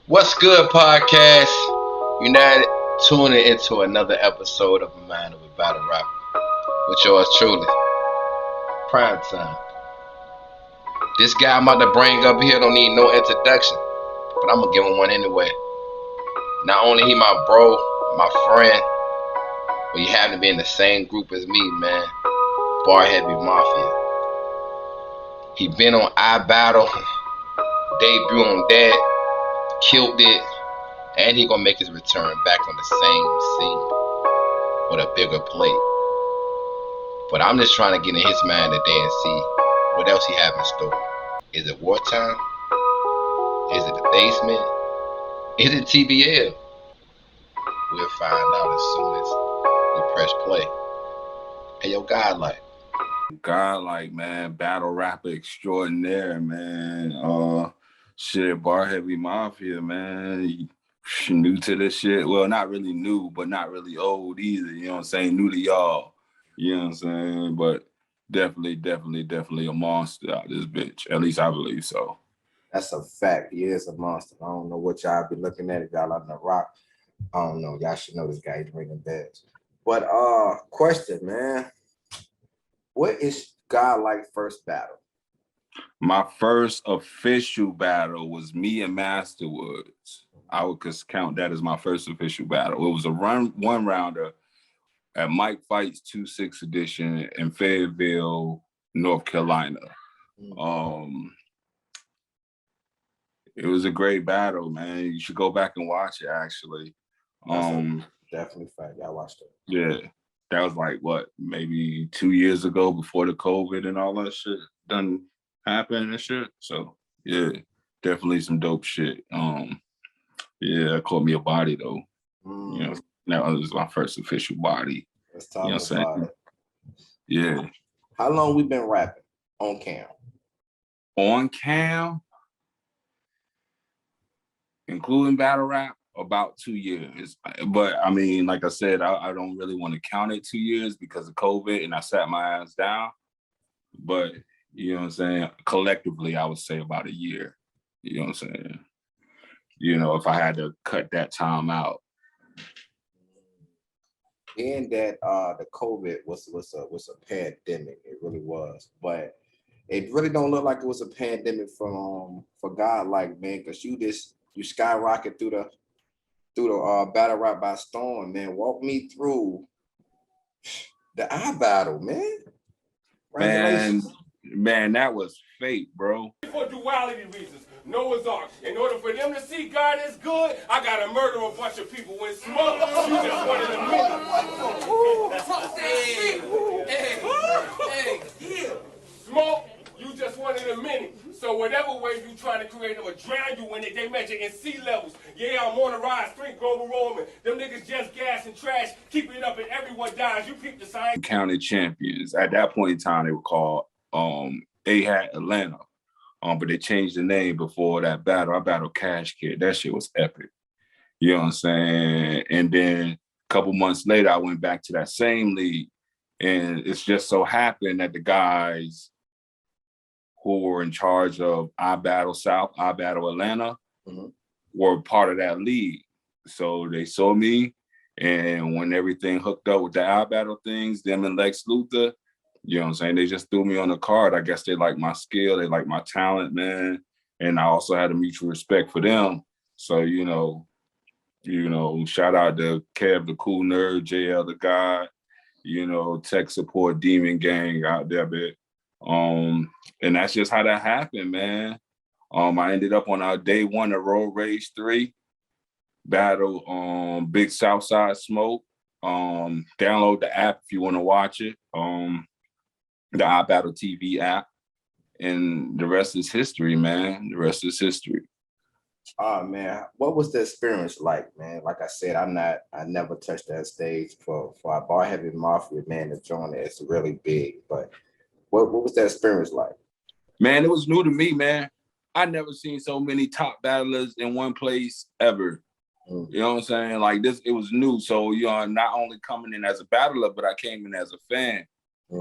What's good, podcast? You're now tuning into another episode of A Man of a Battle Rap with yours truly, Prime Time. This guy I'm about to bring up here don't need no introduction, but I'm gonna give him one anyway. Not only he my bro, my friend, but he happen to be in the same group as me, man. Barheavy Mafia. He been on IBattle, debut on that, killed it, and he gonna make his return back on the same scene with a bigger plate. But I'm just trying to get in his mind today and see what else he have in store. Is it wartime? Is it the basement? Is it TBL? We'll find out as soon as we press play. Hey, yo, GodLike. GodLike, man, battle rapper extraordinaire, man. Shit, Barheavy Mafia, man. New to this shit. Well, not really new, but not really old either. You know what I'm saying? New to y'all. You know what I'm saying? But definitely a monster out this bitch. At least I believe so. That's a fact. He is a monster. I don't know what y'all be looking at if y'all on the rock. I don't know. Y'all should know this guy. He's ringing bells. But question, man. What is GodLike first battle? My first official battle was me and Masterwoods. I would count that as my first official battle. It was a one rounder at Mike Fights 2-6 edition in Fayetteville, North Carolina. It was a great battle, man. You should go back and watch it, actually. Definitely fact. Y'all watched it. Yeah. That was like, what, maybe 2 years ago before the COVID and all that shit done happened and shit. So, yeah, definitely some dope shit. Yeah, it caught me a body, though. You know, that was my first official body. Let's talk about it. Yeah. How long we been rapping on cam? On cam, including battle rap, about 2 years. But I mean, like I said, I don't really want to count it 2 years because of COVID and I sat my ass down. But you know what I'm saying? Collectively, I would say about a year. You know what I'm saying? You know, if I had to cut that time out. And that the COVID was a pandemic. It really was. But it really don't look like it was a pandemic for GodLike, man, because you skyrocket through the battle rap by storm, man. Walk me through the IBattle, man. Man, that was fate, bro. For duality reasons, Noah's Ark. In order for them to see God is good, I gotta murder a bunch of people with smoke. You just wanted a minute. Smoke, you just wanted a minute. So whatever way you try to create them or drown you in it, they measure in sea levels. Yeah, I'm on the rise, straight global warming. Them niggas just gas and trash, keeping it up and everyone dies. You peep the sign. County champions. At that point in time, they were called AHAT Atlanta. But they changed the name before that battle. I battled Cash Kid. That shit was epic. You know what I'm saying? And then a couple months later, I went back to that same league. And it's just so happened that the guys who were in charge of IBattle South, IBattle Atlanta, were part of that league. So they saw me. And when everything hooked up with the IBattle things, them and Lex Luthor, you know what I'm saying? They just threw me on the card. I guess they like my skill. They like my talent, man. And I also had a mutual respect for them. So, you know, shout out to Kev, the cool nerd, JL, the guy, you know, tech support, Demon Gang out there, bit. And that's just how that happened, man. I ended up on our day one of Road Rage 3, battle Big Southside Smoke. Download the app if you want to watch it. The IBattle TV app, and the rest is history, man. The rest is history. Oh man, what was the experience like, man? Like I said, I never touched that stage for a Barheavy Mafia, man, to join it. It's really big. But what was that experience like? Man, it was new to me, man. I never seen so many top battlers in one place ever. You know what I'm saying? Like this, it was new. So, you know, not only coming in as a battler, but I came in as a fan.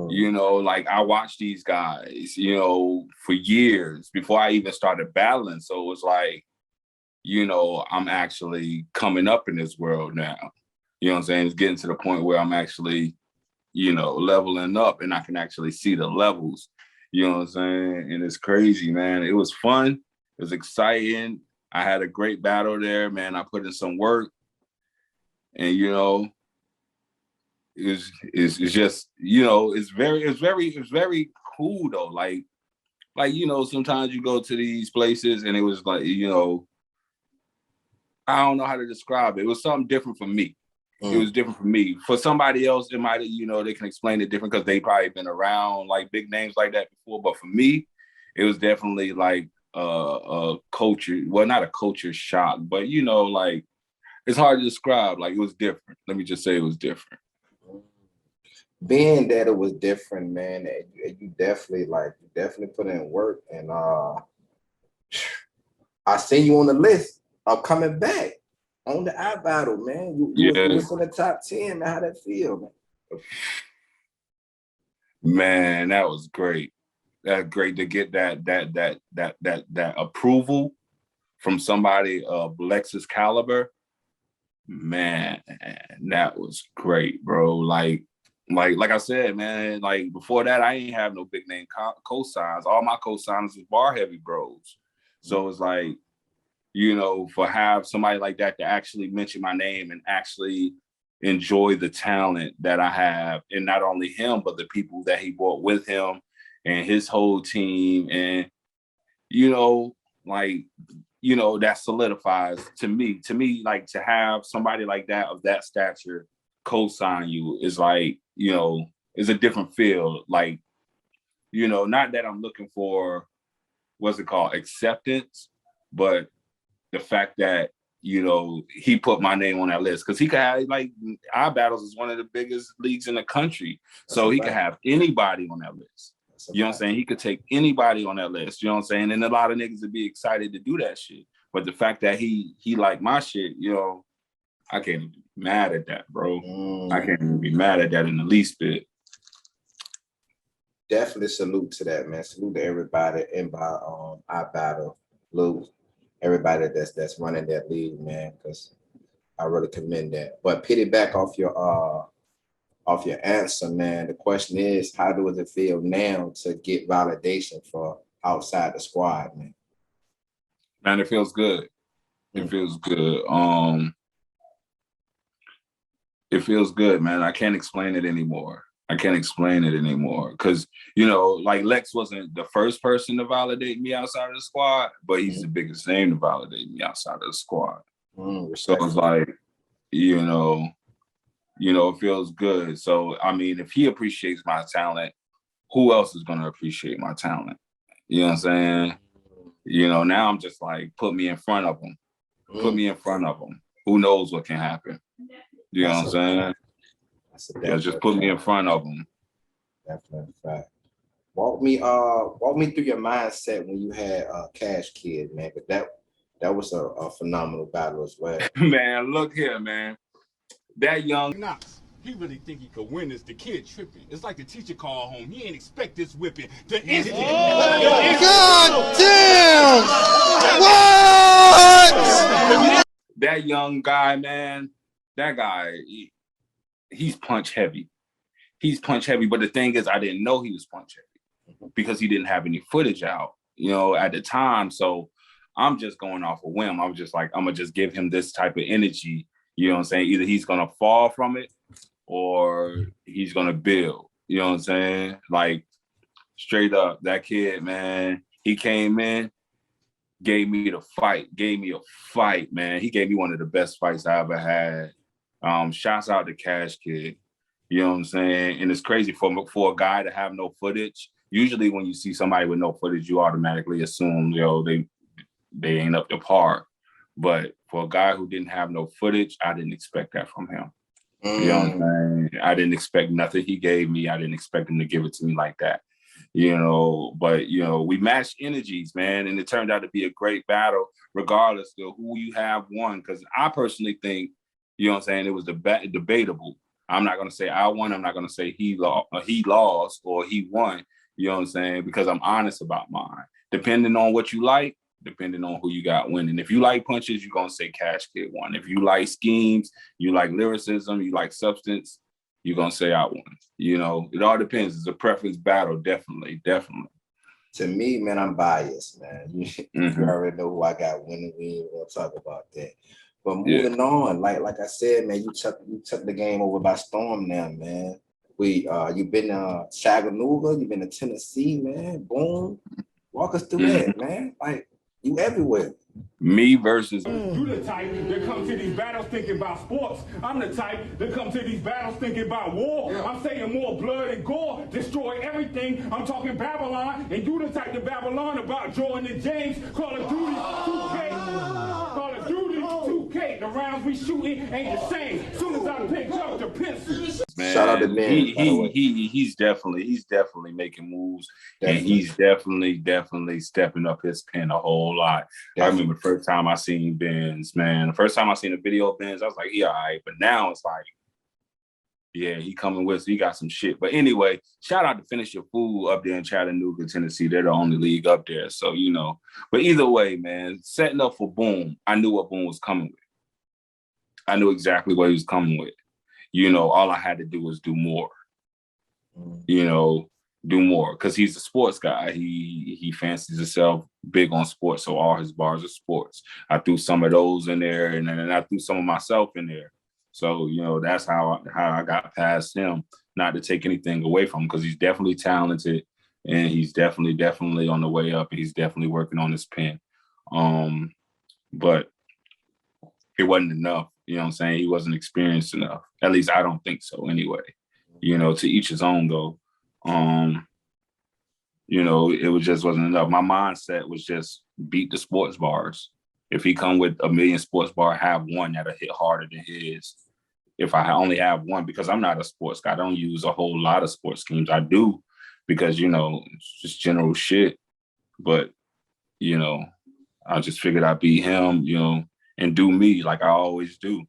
You know, like I watched these guys, you know, for years before I even started battling. So it was like, you know, I'm actually coming up in this world now. You know what I'm saying? It's getting to the point where I'm actually, you know, leveling up and I can actually see the levels. You know what I'm saying? And it's crazy, man. It was fun. It was exciting. I had a great battle there, man. I put in some work. And, you know, it's just, you know, it's very cool though. Like, you know, sometimes you go to these places and it was like, you know, I don't know how to describe it. It was something different for me. It was different for me. For somebody else, it might, you know, they can explain it different because they probably been around like big names like that before. But for me, it was definitely like a culture, well, not a culture shock, but you know, like it's hard to describe. Like it was different. Let me just say it was different. Being that it was different, man, you definitely put in work, and I seen you on the list of coming back on the IBattle, man. You was in the top 10, man. How that feel, man? Man, that was great. That's great to get that approval from somebody of Lexus caliber. Man, that was great, bro. Like I said, man, like before that, I ain't have no big name co-signs. All my co-signs was Barheavy bros. So it's like, you know, for have somebody like that to actually mention my name and actually enjoy the talent that I have, and not only him, but the people that he brought with him and his whole team. And, you know, like, you know, that solidifies to me, like to have somebody like that of that stature co-sign you is like, you know, is a different feel. Like, you know, not that I'm looking for, what's it called, acceptance, but the fact that, you know, he put my name on that list because he could have, like, IBattles is one of the biggest leagues in the country. So he could have anybody on that list. You know what I'm saying? He could take anybody on that list. You know what I'm saying? And a lot of niggas would be excited to do that shit. But the fact that he liked my shit, you know, I can't even be mad at that, bro. I can't even be mad at that in the least bit. Definitely salute to that, man. Salute to everybody in by IBattle. Salute everybody that's running that league, man, because I really commend that. But pity back off your answer, man. The question is, how does it feel now to get validation for outside the squad, man? Man, it feels good. It feels good. It feels good, man. I can't explain it anymore. Because, you know, like Lex wasn't the first person to validate me outside of the squad, but he's the biggest name to validate me outside of the squad. So it's like, you know, it feels good. So, I mean, if he appreciates my talent, who else is going to appreciate my talent? You know what I'm saying? You know, now I'm just like, put me in front of him. Put me in front of him. Who knows what can happen? You know what I'm saying? Yeah, just put me in front of him. Definitely fact. Walk me through your mindset when you had Cash Kid, man. But that was a phenomenal battle as well. Man, look here, man. That young Knox. He really think he could win this. The kid tripping. It's like the teacher called home. He ain't expect this whipping. The instant. God damn! What? That young guy, man. That guy, he's punch heavy. He's punch heavy. But the thing is, I didn't know he was punch heavy because he didn't have any footage out, you know, at the time. So I'm just going off a whim. I was just like, I'm gonna just give him this type of energy. You know what I'm saying? Either he's gonna fall from it or he's gonna build. You know what I'm saying? Like straight up, that kid, man, he came in, gave me a fight, man. He gave me one of the best fights I ever had. Shouts out to Cash Kid. You know what I'm saying? And it's crazy for a guy to have no footage. Usually when you see somebody with no footage, you automatically assume, you know, they ain't up to par. But for a guy who didn't have no footage, I didn't expect that from him. You know what I'm saying? I didn't expect nothing he gave me. I didn't expect him to give it to me like that. You know, but, you know, we matched energies, man. And it turned out to be a great battle, regardless of who you have won. Because I personally think, you know what I'm saying, it was debatable. I'm not going to say I won. I'm not going to say he lost or he won. You know what I'm saying? Because I'm honest about mine. Depending on what you like, depending on who you got winning. If you like punches, you're gonna say Cash Kid won. If you like schemes, you like lyricism, you like substance, you're gonna say I won. You know, it all depends. It's a preference battle, definitely. To me, man, I'm biased, man. You already know who I got winning. We ain't gonna talk about that. But moving on, like I said, man, you took the game over by storm now, man. You've been Chattanooga, you've been to Tennessee, man. Boom. Walk us through that, man. Like, you everywhere. Me versus You the type that come to these battles thinking about sports. I'm the type that come to these battles thinking about war. I'm saying more blood and gore, destroy everything. I'm talking Babylon, and you the type to Babylon about Jordan and James. Call of Duty 2K. Call of Duty 2K. The rounds we shooting ain't the same. Soon as I pick up the pencil. Man, shout out to Ben. He's definitely making moves, and he's definitely stepping up his pen a whole lot. I remember the first time I seen Ben's, man. The first time I seen a video of Ben's, I was like, yeah, all right. But now it's like, yeah, he coming with, so he got some shit. But anyway, shout out to Finish Your Food up there in Chattanooga, Tennessee. They're the only league up there, so you know. But either way, man, setting up for Boom, I knew what Boom was coming with. I knew exactly what he was coming with. You know, all I had to do was do more. You know, do more, because he's a sports guy. He fancies himself big on sports, so all his bars are sports. I threw some of those in there, and then I threw some of myself in there. So, you know, that's how I got past him. Not to take anything away from him, because he's definitely talented, and he's definitely on the way up, and he's definitely working on his pen. But it wasn't enough. You know what I'm saying? He wasn't experienced enough. At least I don't think so anyway. You know, to each his own though. You know, it just wasn't enough. My mindset was just beat the sports bars. If he come with a million sports bar, have one that'll hit harder than his. If I only have one, because I'm not a sports guy, I don't use a whole lot of sports schemes. I do because, you know, it's just general shit. But, you know, I just figured I'd beat him, you know, and do me like I always do,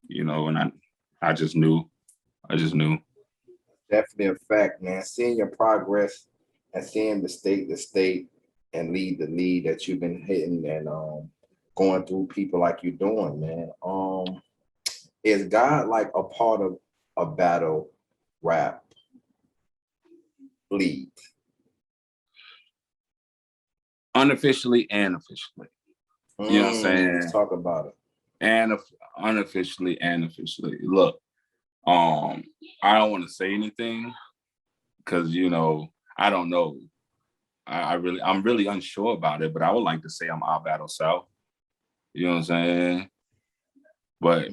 you know, and I just knew. Definitely a fact, man. Seeing your progress and seeing the state and lead the lead that you've been hitting and going through people like you're doing, man. Is God like a part of a battle rap league? Unofficially and officially. You know what I'm saying? Let's talk about it. And unofficially and officially. Look, I don't want to say anything because, you know, I don't know. I'm really unsure about it, but I would like to say I'm IBattle South. You know what I'm saying? But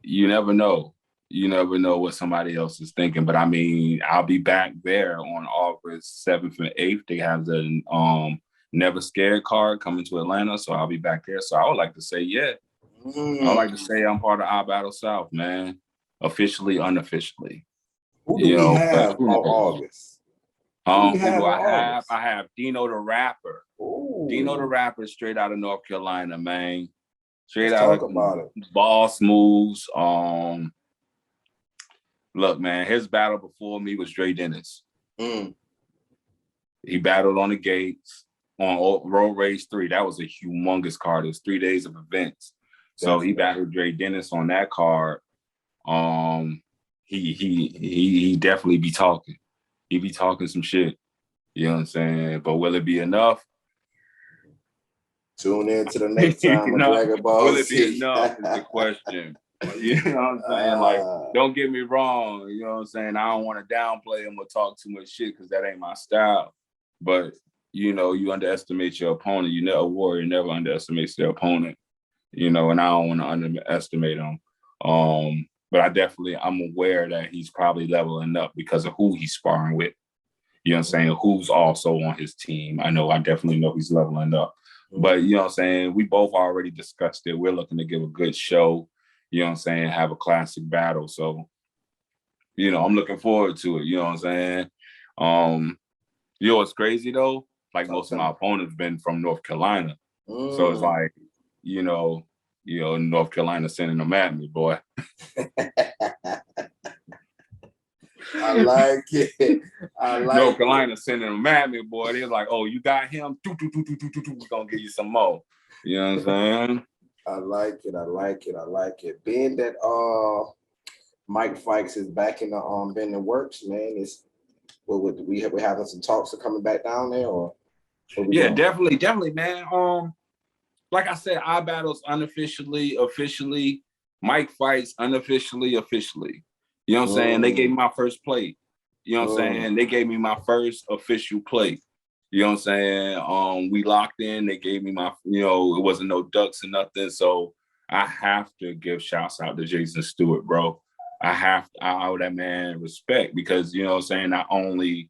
you never know. You never know what somebody else is thinking. But I mean, I'll be back there on August 7th and 8th. They have the Never Scared card coming to Atlanta, so I'll be back there. So I would like to say, yeah. I would like to say I'm part of IBattle South, man. Officially, unofficially. Who do we have on August? Who do I have? I have Dino the Rapper. Ooh. Dino the Rapper, straight out of North Carolina, man. Straight out of Boss Moves. Look, man, his battle before me was Dre Dennis. He battled on the gates on Road Rage 3. That was a humongous card. It was 3 days of events. So he battled Dre Dennis on that card. He definitely be talking. He be talking some shit. You know what I'm saying? But will it be enough? Tune in to the next time of Dragon Ball. Will it be enough is the question. You know what I'm saying? Like, don't get me wrong. You know what I'm saying? I don't want to downplay him or talk too much shit because that ain't my style. But, you know, you underestimate your opponent. A warrior never underestimates their opponent. You know, and I don't want to underestimate him. But I'm aware that he's probably leveling up because of who he's sparring with. You know what I'm saying? Who's also on his team. I definitely know he's leveling up. But, you know what I'm saying? We both already discussed it. We're looking to give a good show. You know what I'm saying? Have a classic battle. So, you know, I'm looking forward to it. You know what I'm saying? You know what's crazy, though? Like, most of my opponents been from North Carolina. So it's like, you know, North Carolina sending them at me, boy. I like it. I like North it. Carolina sending them at me, boy. They're like, oh, you got him? We're gonna give you some more. You know what I'm saying? I like it. I like it. I like it. Being that Mike Fikes is back in the been in the works, man. Is we're having some talks of coming back down there, or Yeah, doing? definitely, man. Like I said, IBattle's unofficially, officially. Mike Fights unofficially, officially. You know what I'm saying? They gave me my first plate. You know what I'm saying? They gave me my first official plate. You know what I'm saying? We locked in. They gave me my, it wasn't no ducks or nothing. So I have to give shouts out to Jason Stewart, bro. I owe that man respect because, you know what I'm saying? Not only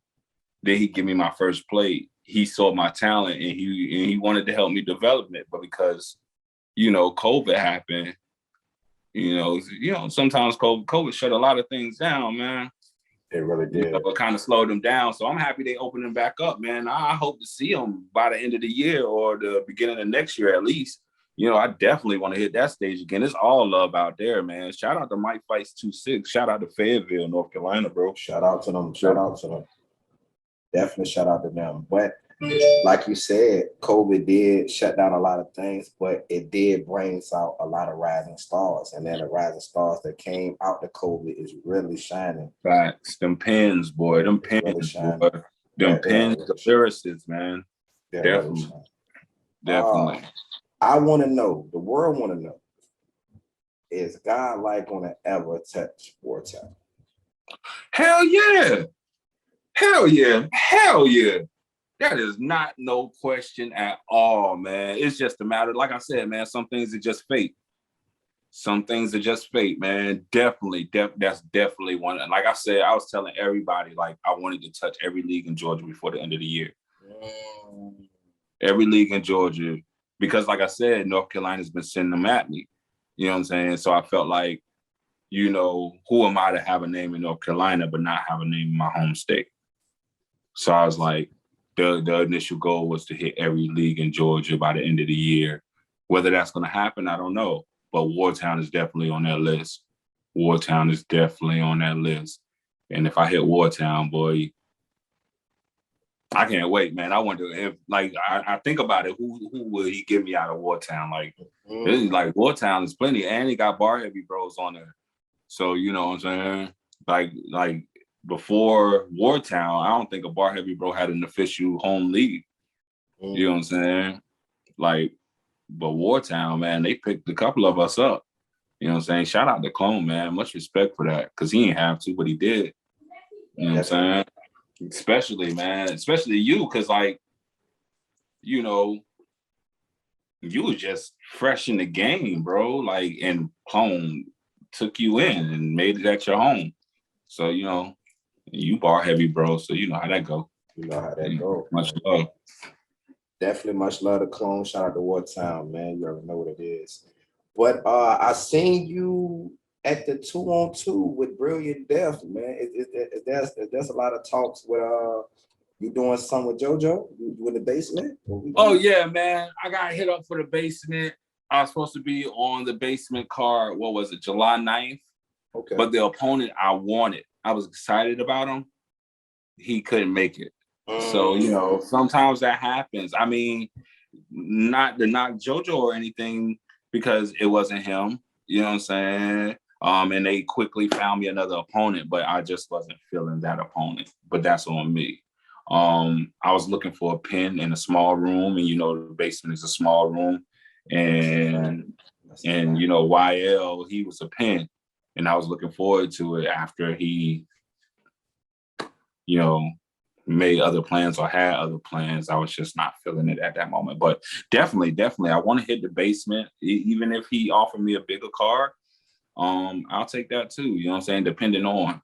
did he give me my first plate, he saw my talent and he wanted to help me develop it. But because, COVID happened, sometimes COVID shut a lot of things down, man. It really did. It kind of slowed them down. So I'm happy they opened them back up, man. I hope to see them by the end of the year or the beginning of next year at least. I definitely want to hit that stage again. It's all love out there, man. Shout out to Mike Fights 26. Shout out to Fayetteville, North Carolina, bro. Shout out to them. Shout out to them. Definitely shout out to them. But like you said, COVID did shut down a lot of things, but it did bring out a lot of rising stars. And then the rising stars that came out the COVID is really shining. Facts. Them pins, boy. Them pins, really boy. Them pins, really the lyricists, man. Definitely. Really definitely. I want to know, the world want to know, is GodLike gonna ever touch Wartown? Hell yeah. Hell yeah. Hell yeah. That is not no question at all, man. It's just a matter, like I said, man, some things are just fate. Some things are just fate, man. Definitely, that's definitely one. And like I said, I was telling everybody, like, I wanted to touch every league in Georgia before the end of the year. Every league in Georgia. Because like I said, North Carolina's been sending them at me. You know what I'm saying? So I felt like, who am I to have a name in North Carolina but not have a name in my home state? So I was like, the initial goal was to hit every league in Georgia by the end of the year. Whether that's going to happen, I don't know. But Wartown is definitely on that list. Wartown is definitely on that list. And if I hit Wartown, boy, I can't wait, man. I wonder if, like, I think about it, who would he give me out of Wartown? Like, this is like Wartown is plenty, and he got Barheavy bros on there. So, you know what I'm saying? Like before Wartown, I don't think a Barheavy bro had an official home league. You know what I'm saying? Like, but Wartown, man, they picked a couple of us up. You know what I'm saying? Shout out to Clone, man. Much respect for that, because he didn't have to, but he did. You know what I'm saying? Especially, man, especially you, because, like, you was just fresh in the game, bro. Like, and Clone took you in and made it at your home. So, you Barheavy, bro. So you know how that go. You know how that go. Much love. Definitely much love to Clone. Shout out to Wartown, man. You already know what it is. But I seen you at the 2-on-2 with Brilliant Death, man. There's a lot of talks with you doing something with JoJo? You in the basement? Oh yeah, man. I got hit up for the basement. I was supposed to be on the basement card, what was it, July 9th? Okay. But the opponent I wanted, I was excited about him. He couldn't make it. So, sometimes that happens. I mean, not to knock JoJo or anything, because it wasn't him. You know what I'm saying? And they quickly found me another opponent, but I just wasn't feeling that opponent. But that's on me. I was looking for a pin in a small room, and the basement is a small room. And YL, he was a pin. And I was looking forward to it after he, made other plans or had other plans. I was just not feeling it at that moment. But definitely, I want to hit the basement. Even if he offered me a bigger card, I'll take that too. You know what I'm saying? Depending on,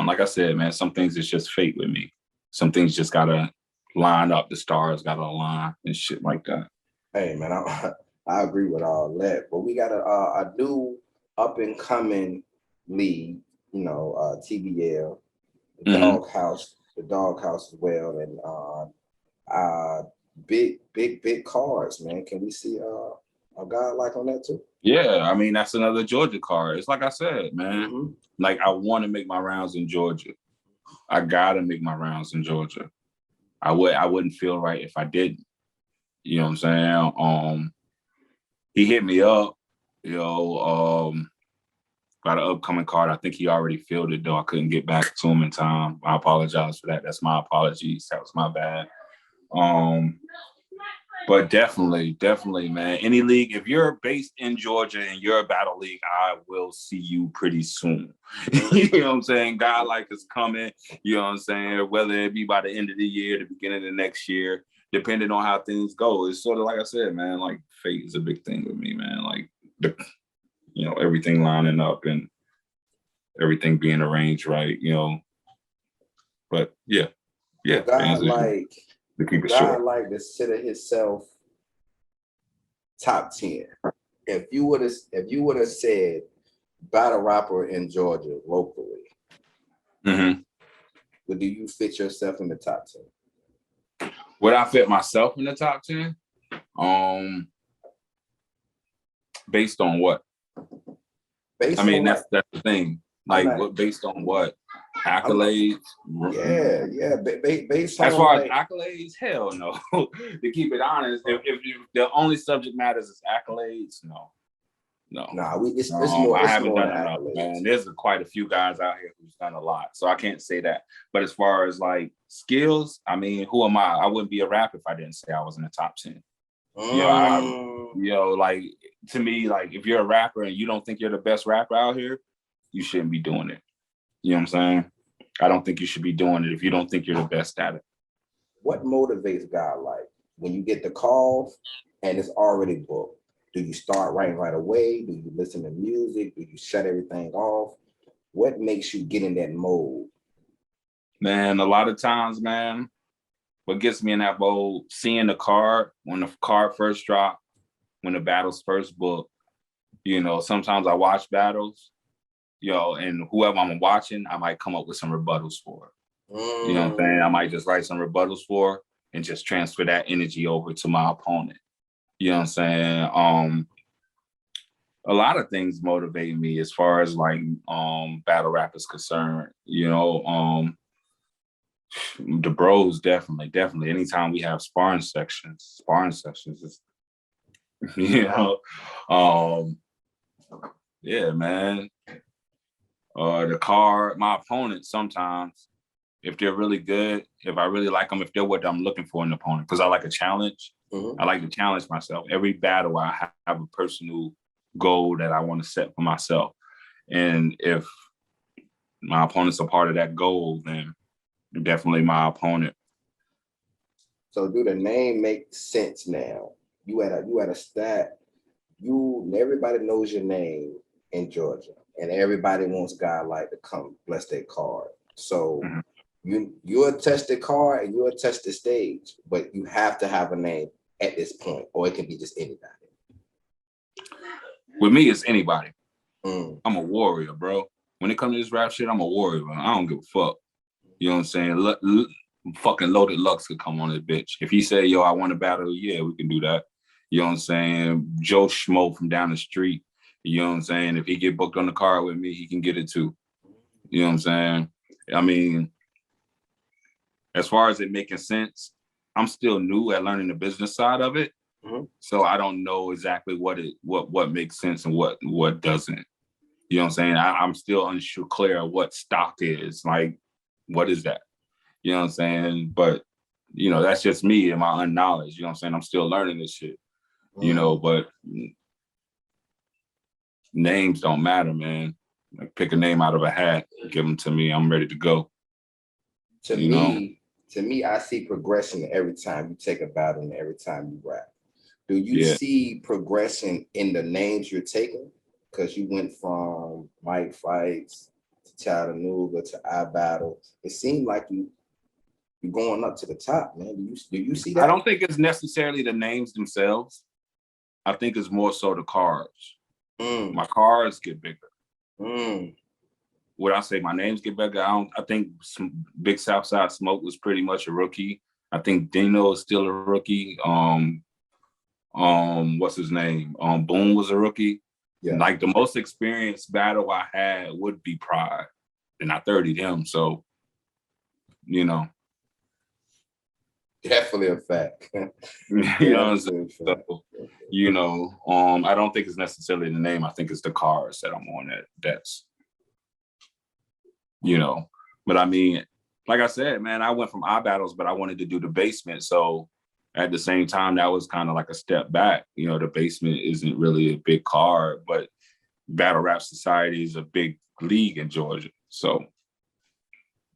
like I said, man, some things is just fate with me. Some things just gotta line up. The stars gotta align and shit like that. Hey, man, I agree with all that. But we got a new up and coming league, TBL, the doghouse as well, and big cards, man. Can we see A GodLike on that too? Yeah, I mean, that's another Georgia card. It's like I said, man. Mm-hmm. Like, I want to make my rounds in Georgia. I gotta make my rounds in Georgia. I wouldn't feel right if I didn't. You know what I'm saying? He hit me up, got an upcoming card. I think he already filled it, though. I couldn't get back to him in time. I apologize for that. That's my apologies. That was my bad. But definitely, man. Any league, if you're based in Georgia and you're a battle league, I will see you pretty soon. You know what I'm saying? GodLike is coming, you know what I'm saying? Whether it be by the end of the year, the beginning of the next year, depending on how things go. It's sort of like I said, man, like fate is a big thing with me, man. Like, everything lining up and everything being arranged right, But yeah. GodLike, to keep it short. GodLike consider himself top 10. If you would have said battle rapper in Georgia locally, would do you fit yourself in the top 10? Would I fit myself in the top 10? Based on what? That's the thing. Like, based on what? Accolades? Yeah. Based on, as far as accolades, hell no. To keep it honest, if the only subject matters is accolades, no. It's more. I haven't done enough, man. There's quite a few guys out here who's done a lot, so I can't say that. But as far as like skills, I mean, who am I? I wouldn't be a rapper if I didn't say I was in the top 10. Like, to me, like, if you're a rapper and you don't think you're the best rapper out here, you shouldn't be doing it. You know what I'm saying? I don't think you should be doing it if you don't think you're the best at it. What motivates GodLike when you get the call and it's already booked? Do you start writing right away? Do you listen to music? Do you shut everything off? What makes you get in that mode? Man, a lot of times, man, what gets me in that mode, seeing the card, when the card first dropped, when the battles first booked, sometimes I watch battles, and whoever I'm watching, I might come up with some rebuttals for. You know what I'm saying? I might just write some rebuttals for and just transfer that energy over to my opponent. You know what I'm saying? A lot of things motivate me as far as like battle rap is concerned. The bros definitely. Anytime we have sparring sessions is, yeah, man. The card, my opponents sometimes, if they're really good, if I really like them, if they're what I'm looking for in an opponent, because I like a challenge. I like to challenge myself. Every battle, I have a personal goal that I want to set for myself. And if my opponent's a part of that goal, then definitely my opponent. So do the name make sense now? You at a stat, everybody knows your name in Georgia, and everybody wants GodLike to come bless their card. So you'll test the card and you'll test the stage, but you have to have a name at this point, or it can be just anybody. With me, it's anybody. I'm a warrior, bro. When it comes to this rap shit, I'm a warrior, man. I don't give a fuck. You know what I'm saying? Fucking Loaded Lux could come on this bitch. If he say, yo, I want to battle, yeah, we can do that. You know what I'm saying? Joe Schmo from down the street, you know what I'm saying? If he get booked on the card with me, he can get it too. You know what I'm saying? I mean, as far as it making sense, I'm still new at learning the business side of it. So I don't know exactly what makes sense and what doesn't. You know what I'm saying? I'm still unclear of what stock is. Like, what is that? You know what I'm saying? But, that's just me and my unknowledge. You know what I'm saying? I'm still learning this shit. But names don't matter, man. Like, pick a name out of a hat, give them to me. I'm ready to go. To me, I see progression every time you take a battle and every time you rap. Do you see progression in the names you're taking? Because you went from Mike Fights to Chattanooga to IBattle. It seemed like you're going up to the top, man. Do you see that? I don't think it's necessarily the names themselves. I think it's more so the cards. My cards get bigger. Would I say my names get bigger? I think Big Southside Smoke was pretty much a rookie. I think Dino is still a rookie. What's his name? Boone was a rookie. Yeah. Like the most experienced battle I had would be Pride. And I 30'd him. So, you know. Definitely a fact. You know what I'm saying? So, you know, I don't think it's necessarily the name. I think it's the cards that I'm on that's, you know. But I mean, like I said, man, I went from IBattles, but I wanted to do the basement. So at the same time, that was kind of like a step back. You know, the basement isn't really a big card, but Battle Rap Society is a big league in Georgia. So,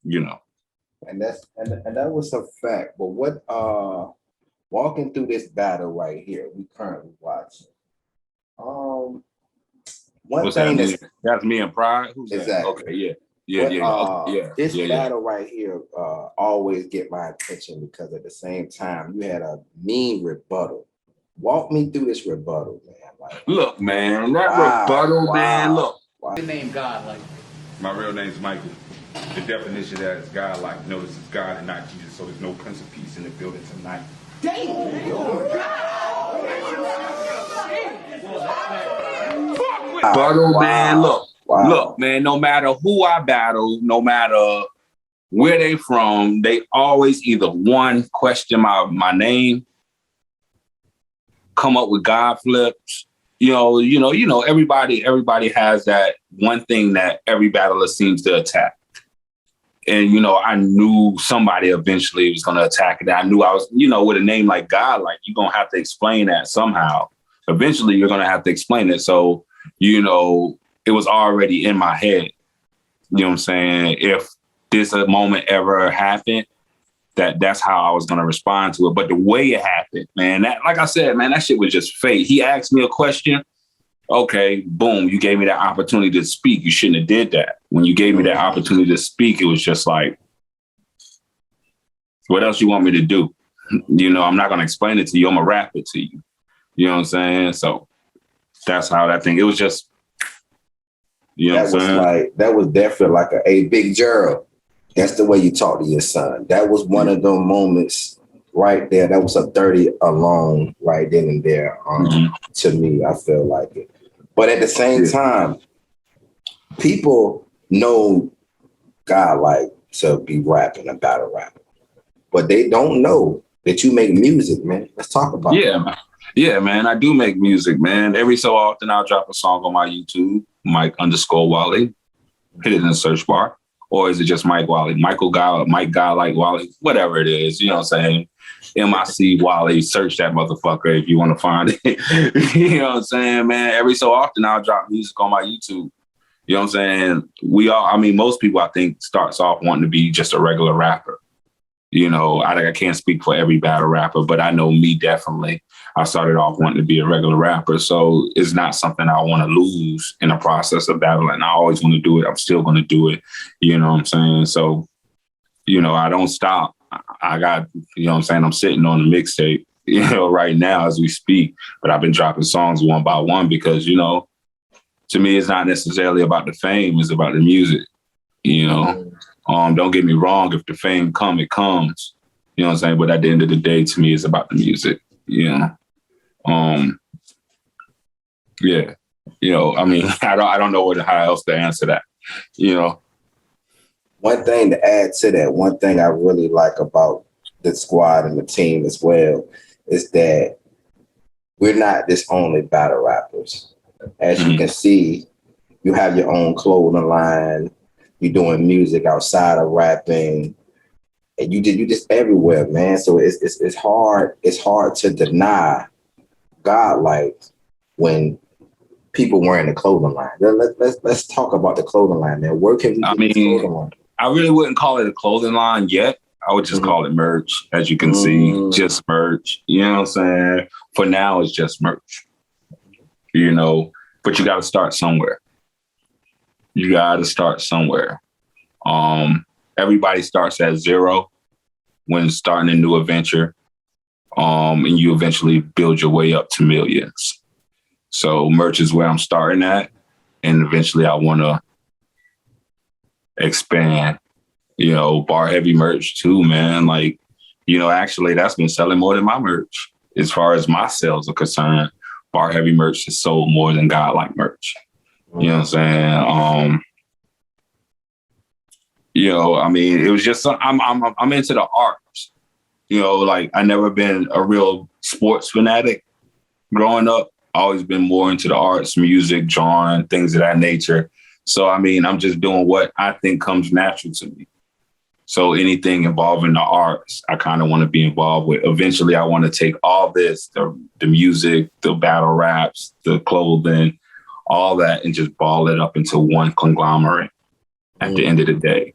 you know. And that was a fact. But what walking through this battle right here, we currently watching. One What's thing that's me and Pride? Who's exactly. that? Okay, yeah. This battle right here always get my attention because at the same time you had a mean rebuttal. Walk me through this rebuttal, man. Like, look, man, that rebuttal, man. Look, the name GodLike. My real name's Michael. The definition of that is GodLike. Notice it's God and not Jesus, so there's no Prince of Peace in the building tonight. Rebuttal, man. Look, man. No matter who I battle, no matter where they from, they always either one question my name, come up with God flips. You know. Everybody has that one thing that every battler seems to attack. And, you know, I knew somebody eventually was going to attack it. I knew I was, you know, with a name like God, like you're going to have to explain that somehow. Eventually, you're going to have to explain it. So, you know, it was already in my head. You know what I'm saying? If this moment ever happened, that's how I was going to respond to it. But the way it happened, man, that, like I said, man, that shit was just fate. He asked me a question. Okay, boom, you gave me that opportunity to speak. You shouldn't have did that. When you gave me that opportunity to speak, it was just like, what else you want me to do? You know, I'm not going to explain it to you. I'm going to rap it to you. You know what I'm saying? So that's how that thing, it was just, you know what I'm saying? That was definitely like a Big Gerald. That's the way you talk to your son. That was one of those moments right there. That was a 30 alone right then and there. To me, I feel like it. But at the same time, people know GodLike to be rapping a battle rapper, but they don't know that you make music, man. Let's talk about it. Yeah, man. I do make music, man. Every so often, I'll drop a song on my YouTube, Mike_Wally. Hit it in the search bar. Or is it just Mike Wally? Michael God, Mike GodLike Wally, whatever it is, you know what I'm saying? MIC Wally, search that motherfucker if you want to find it. You know what I'm saying, man? Every so often I'll drop music on my YouTube. You know what I'm saying? Most people I think starts off wanting to be just a regular rapper. You know, I can't speak for every battle rapper, but I know me definitely. I started off wanting to be a regular rapper. So it's not something I want to lose in the process of battling. I always want to do it. I'm still going to do it. You know what I'm saying? So, you know, I don't stop. I got, you know what I'm saying? I'm sitting on the mixtape, you know, right now as we speak, but I've been dropping songs one by one because, you know, to me, it's not necessarily about the fame. It's about the music, you know? Don't get me wrong. If the fame it comes, you know what I'm saying? But at the end of the day, to me, it's about the music, you know? Yeah, you know, I mean, I don't know how else to answer that, you know? One thing to add to that, one thing I really like about the squad and the team as well is that we're not just only battle rappers. As you can see, you have your own clothing line. You're doing music outside of rapping, and you just everywhere, man. So it's hard to deny GodLike when people wearing the clothing line. Let's talk about the clothing line, man. Where can we get the clothing line? I really wouldn't call it a clothing line yet. I would just call it merch, as you can see, just merch. You know what I'm saying? For now, it's just merch. You know, but you got to start somewhere. Everybody starts at zero when starting a new adventure, and you eventually build your way up to millions. So merch is where I'm starting at, and eventually I want to expand. You know, Barheavy merch too, man. Like, you know, actually that's been selling more than my merch. as far as my sales are concerned, Barheavy merch is sold more than GodLike merch. You know what I'm saying? I mean, it was just I'm into the arts. Like I never been a real sports fanatic growing up. Always been more into the arts, music, drawing, things of that nature. So I mean, I'm just doing what I think comes natural to me. So anything involving the arts, I kind of want to be involved with. Eventually, I want to take all this, the music, the battle raps, the clothing, all that, and just ball it up into one conglomerate at the end of the day,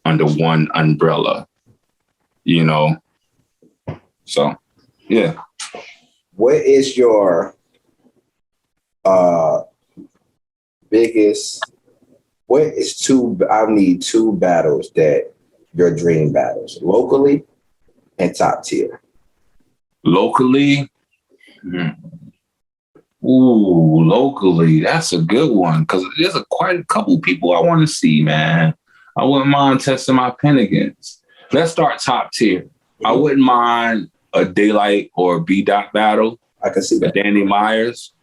under one umbrella, So, yeah. What is your biggest? What is I need two battles that your dream battles locally and top tier. Locally, locally, that's a good one because there's quite a couple people I want to see, man. I wouldn't mind testing my pen against. Let's start top tier. I wouldn't mind a Daylight or a B-Dot battle. I can see that. Danny Myers,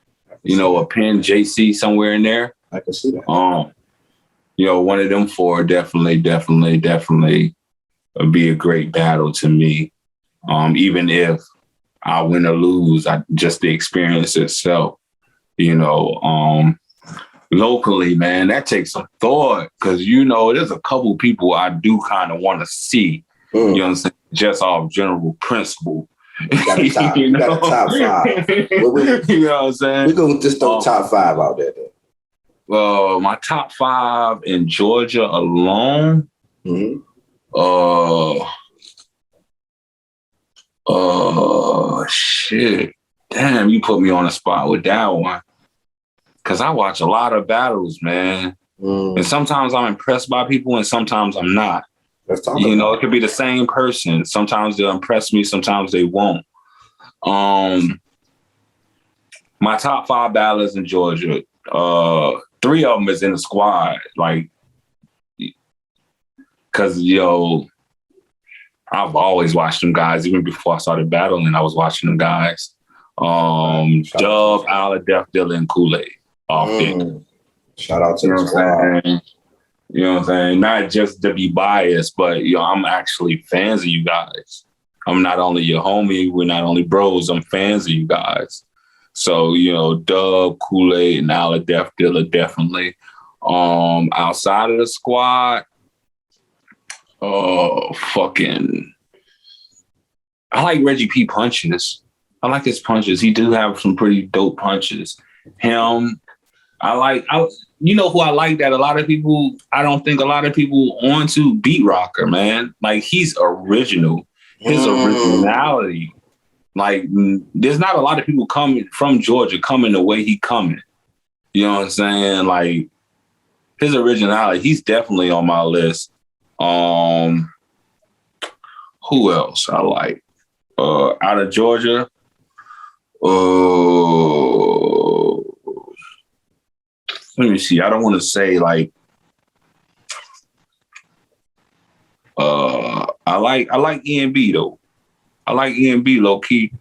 a Penn JC somewhere in there. I can see that. One of them four definitely would be a great battle to me. Even if I win or lose, just the experience itself, locally, man, that takes some thought because, there's a couple people I do kind of want to see, you know what I'm saying? Just off general principle. You got a top 5. You know what I'm saying? We're going to just throw top 5 out there. My top 5 in Georgia alone. Shit. Damn, you put me on the spot with that one. Because I watch a lot of battles, man. And sometimes I'm impressed by people and sometimes I'm not. Let's talk about it could be the same person. Sometimes they'll impress me, sometimes they won't. My top 5 battlers in Georgia, 3 of them is in the squad. Like, because, I've always watched them guys. Even before I started battling, I was watching them guys. Dub, Ala, Def Dilla, and Kool-Aid. Shout out to the squad. You know what I'm saying? Not just to be biased, but, I'm actually fans of you guys. I'm not only your homie, we're not only bros, I'm fans of you guys. So, Dub, Kool-Aid, and Ala, Def Dilla, definitely. Outside of the squad, I like Reggie P. punches. I like his punches. He do have some pretty dope punches. Him, who I like that I don't think a lot of people onto Beat Rocker, man. Like he's original. His originality. Like there's not a lot of people coming from Georgia coming the way he coming. You know what I'm saying? Like his originality, he's definitely on my list. Who else I like? Out of Georgia. Let me see. I don't want to say like I like ENB though. I like ENB low key.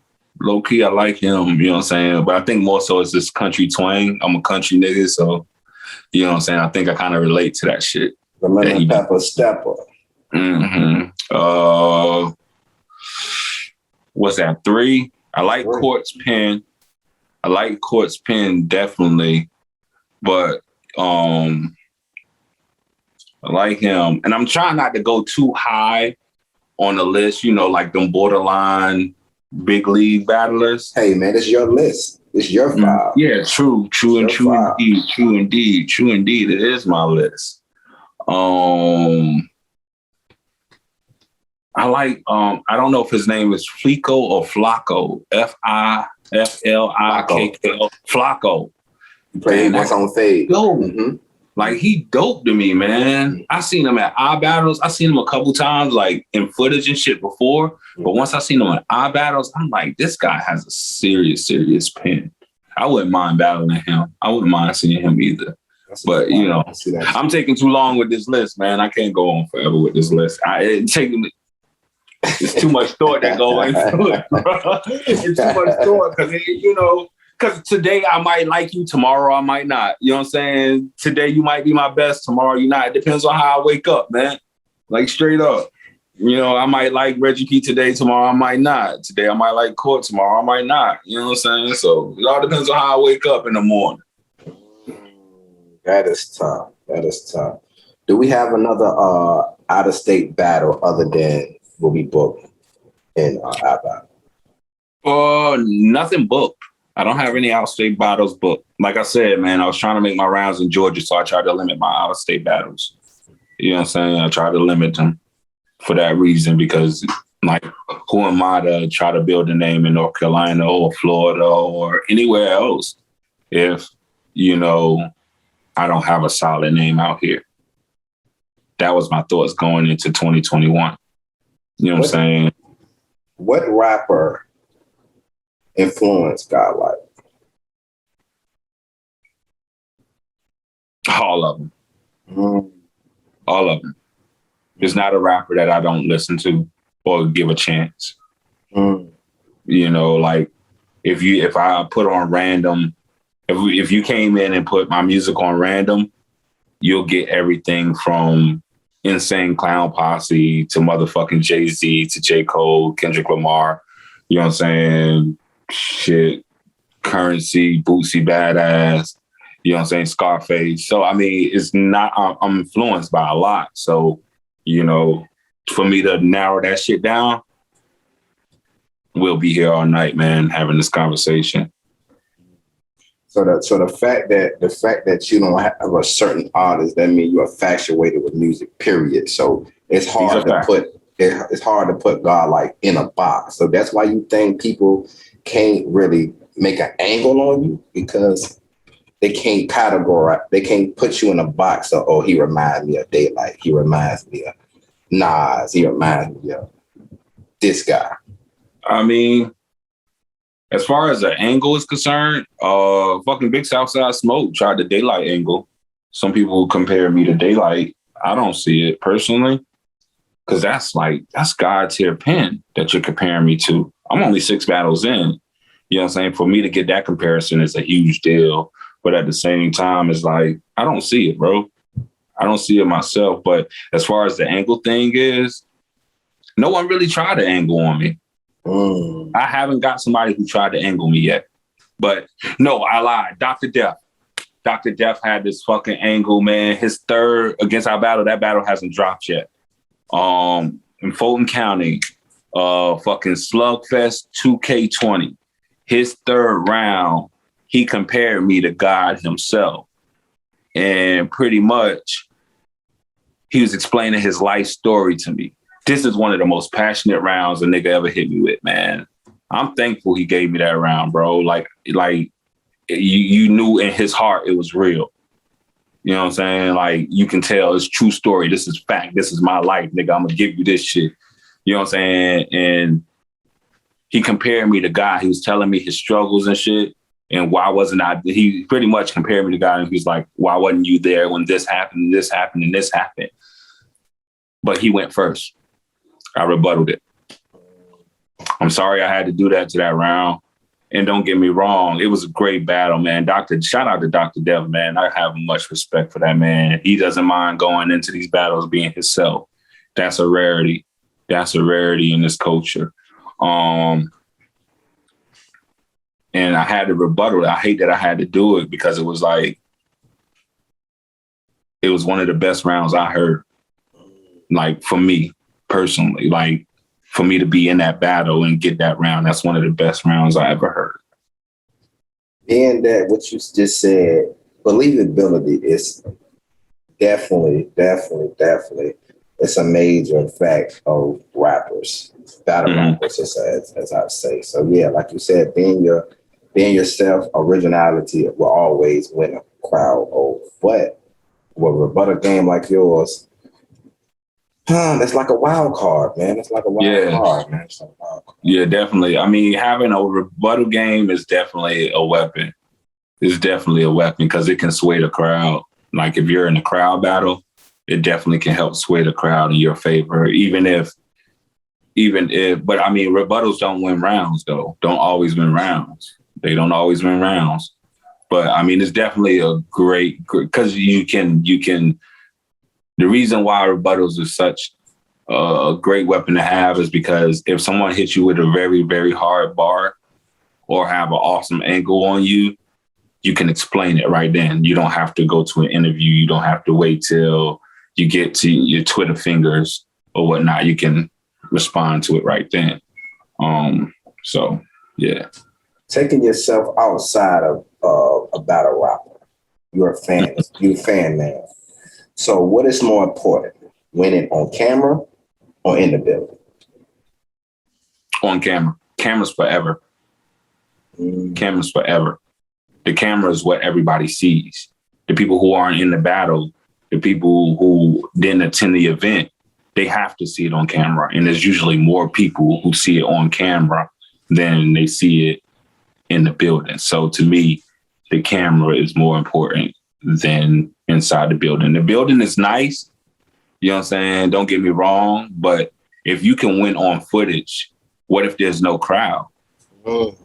Low key, I like him, you know what I'm saying? But I think more so it's this country twang. I'm a country nigga, so you know what I'm saying? I think I kind of relate to that shit. The lemon pepper stepper. What's that? 3? I like Quartz Pen. I like Quartz Pen definitely, but I like him, and I'm trying not to go too high on the list. Like them borderline big league battlers. Hey man, it's your list. It's your 5. Yeah, true indeed. It is my list. I like, I don't know if his name is Flico or Flacco. Fiflikko. Flacco. He played once on Fade. Like, he dope to me, man. I seen him at IBattles. I seen him a couple times, like, in footage and shit before. But once I seen him at IBattles, I'm like, this guy has a serious pen. I wouldn't mind battling him. I wouldn't mind seeing him either. But, I'm taking too long with this list, man. I can't go on forever with this list. It's too much thought that go into it, bro. It's too much thought because today I might like you, tomorrow I might not. You know what I'm saying? Today you might be my best, tomorrow you're not. It depends on how I wake up, man. Like straight up. I might like Reggie P today, tomorrow I might not. Today I might like Court, tomorrow I might not. You know what I'm saying? So it all depends on how I wake up in the morning. That is tough. Do we have another out-of-state battle other than what we booked in IBattle? Nothing booked. I don't have any out-of-state battles booked. Like I said, man, I was trying to make my rounds in Georgia, so I tried to limit my out-of-state battles. You know what I'm saying? I tried to limit them for that reason because, like, who am I to try to build a name in North Carolina or Florida or anywhere else if, I don't have a solid name out here? That was my thoughts going into 2021. You know what I'm saying? What rapper influenced GodLike? All of them. All of them. There's not a rapper that I don't listen to or give a chance. Like if I put on random, if you came in and put my music on random, you'll get everything from Insane Clown Posse to motherfucking Jay-Z to J. Cole, Kendrick Lamar. You know what I'm saying? Shit. Currency, Bootsy Badass. You know what I'm saying? Scarface. So, I mean, it's not, I'm influenced by a lot. So, for me to narrow that shit down, we'll be here all night, man, having this conversation. So the fact that you don't have a certain artist, that means you're infatuated with music, period. So it's hard to put GodLike in a box. So that's why you think people can't really make an angle on you, because they can't categorize, they can't put you in a box of, oh, he reminds me of Daylight, he reminds me of Nas, he reminds me of this guy. I mean, as far as the angle is concerned, fucking Big Southside Smoke tried the Daylight angle. Some people compare me to Daylight. I don't see it personally, because that's God tier pen that you're comparing me to. I'm only 6 battles in. You know what I'm saying? For me to get that comparison is a huge deal. But at the same time, it's like, I don't see it, bro. I don't see it myself. But as far as the angle thing is, no one really tried to angle on me. I haven't got somebody who tried to angle me yet. But no, I lied. Dr. Def. Dr. Def had this fucking angle, man. His third against IBattle, that battle hasn't dropped yet. In Fulton County, fucking Slugfest 2K20. His third round, he compared me to God himself. And pretty much, he was explaining his life story to me. This is one of the most passionate rounds a nigga ever hit me with, man. I'm thankful he gave me that round, bro. Like you knew in his heart it was real. You know what I'm saying? Like, you can tell it's true story. This is fact. This is my life, nigga. I'm gonna give you this shit. You know what I'm saying? And he compared me to God. He was telling me his struggles and shit. And why wasn't I? He pretty much compared me to God. And he was like, why wasn't you there when this happened, and this happened, and this happened? But he went first. I rebutted it. I'm sorry I had to do that to that round. And don't get me wrong, it was a great battle, man. Shout out to Dr. Dev, man. I have much respect for that man. He doesn't mind going into these battles being himself. That's a rarity. That's a rarity in this culture. And I had to rebuttal it. I hate that I had to do it, because it was like, it was one of the best rounds I heard. Like, for me personally, like, for me to be in that battle and get that round, that's one of the best rounds I ever heard. And that what you just said, believability is definitely, it's a major fact of rappers, battle rappers, as I say. So yeah, like you said, being yourself, originality will always win a crowd over. But with a rebuttal game like yours, that's like a wild card, man. It's like a wild card, man. It's like a wild card. Yeah, definitely. I mean, having a rebuttal game is definitely a weapon. It's definitely a weapon, because it can sway the crowd. Like, if you're in a crowd battle, it definitely can help sway the crowd in your favor. Even if even if, but I mean, rebuttals don't win rounds though. Don't always win rounds. They don't always win rounds. But I mean, it's definitely a great, because you can, the reason why rebuttals is such a great weapon to have is because if someone hits you with a very, very hard bar or have an awesome angle on you, you can explain it right then. You don't have to go to an interview. You don't have to wait till you get to your Twitter fingers or whatnot. You can respond to it right then. So, yeah. Taking yourself outside of a battle rapper, you're a fan. You're a fan now. So what is more important, winning on camera or in the building? On camera. Cameras forever. Cameras forever. The camera is what everybody sees. The people who aren't in the battle, the people who didn't attend the event, they have to see it on camera. And there's usually more people who see it on camera than they see it in the building. So to me, the camera is more important than inside the building. The building is nice. You know what I'm saying? Don't get me wrong. But if you can win on footage, what if there's no crowd? You